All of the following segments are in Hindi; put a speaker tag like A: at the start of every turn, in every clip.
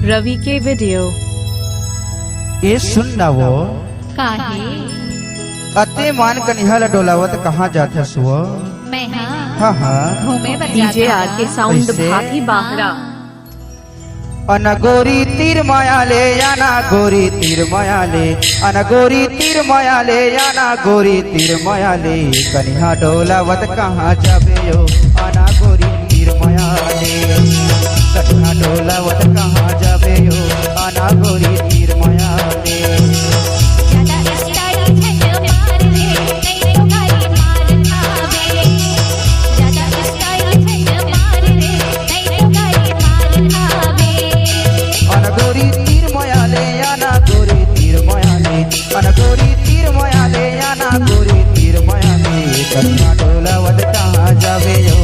A: रवि के वीडियो।
B: ये सुन ना वो
C: काहे
B: अते मान कनिहल डोलावत कहाँ जाते सुओ?
C: मैं
B: हाँ हाँ
C: घूमे
A: डीजे आर के साउंड
B: ऐसे?
A: भाभी बाहरा।
B: अनगोरी तीर मायाले याना गोरी तीर मायाले अनगोरी तीर मायाले याना गोरी तीर मायाले कनिहा डोलावत कहाँ जाबे यो अनगोरी तीर मायाले कनिहा डोलावत कहाँ जाबे यो अनगोरी तीर मायाले अनगोरी तीर मायाले याना गोरी तीर मायाले अनगोरी तीर मायाले याना गोरी तीर मायाले कनिहा डोलावत कहाँ जाबे यो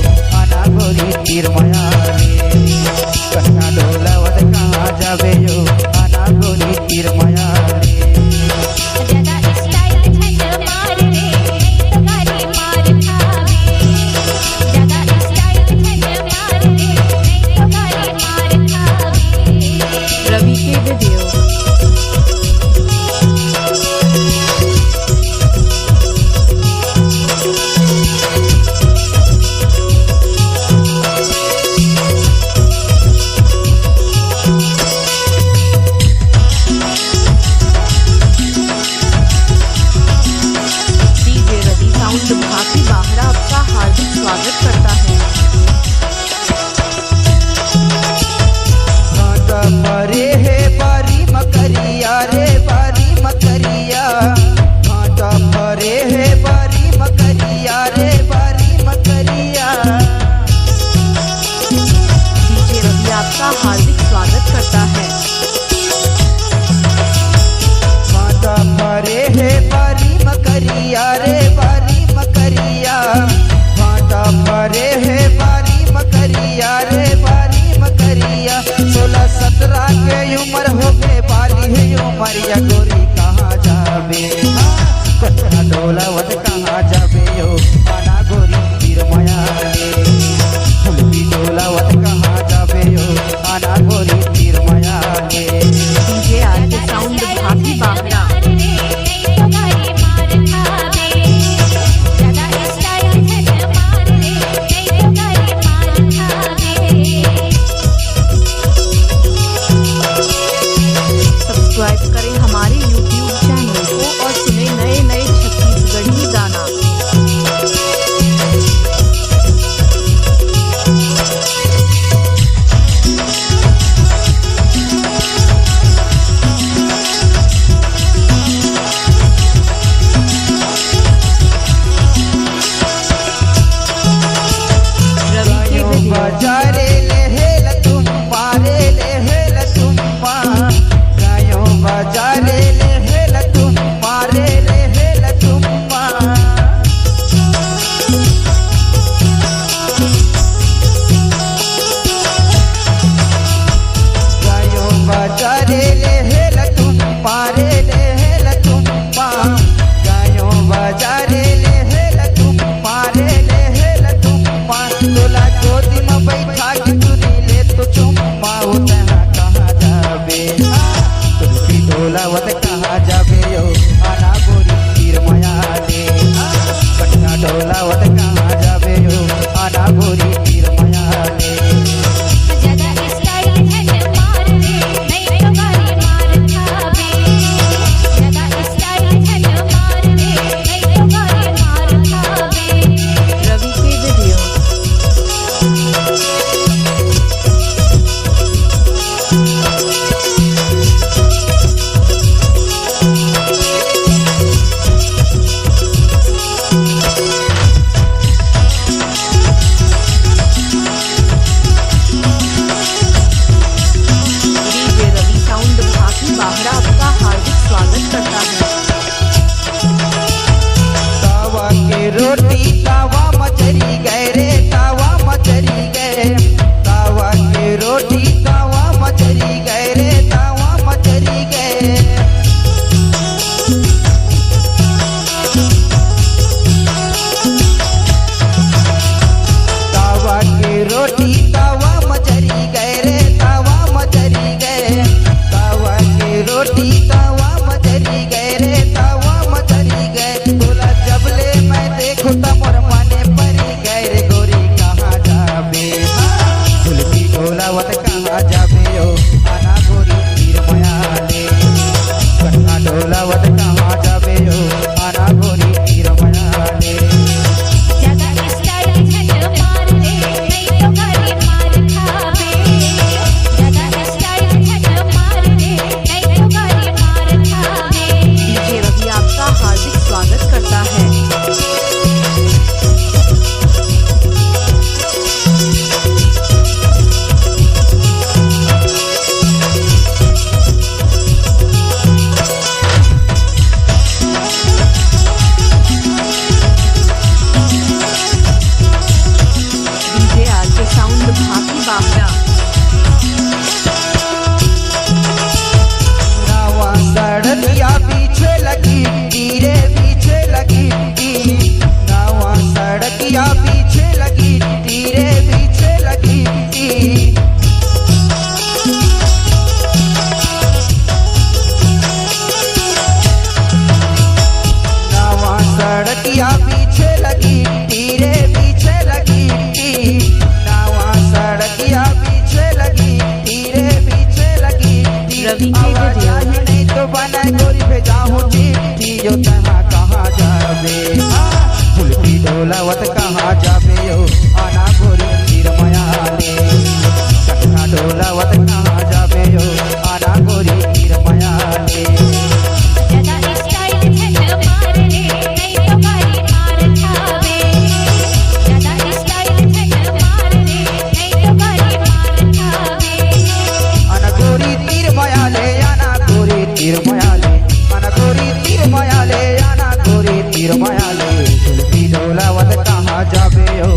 B: डोलावत कहाँ जाबे हो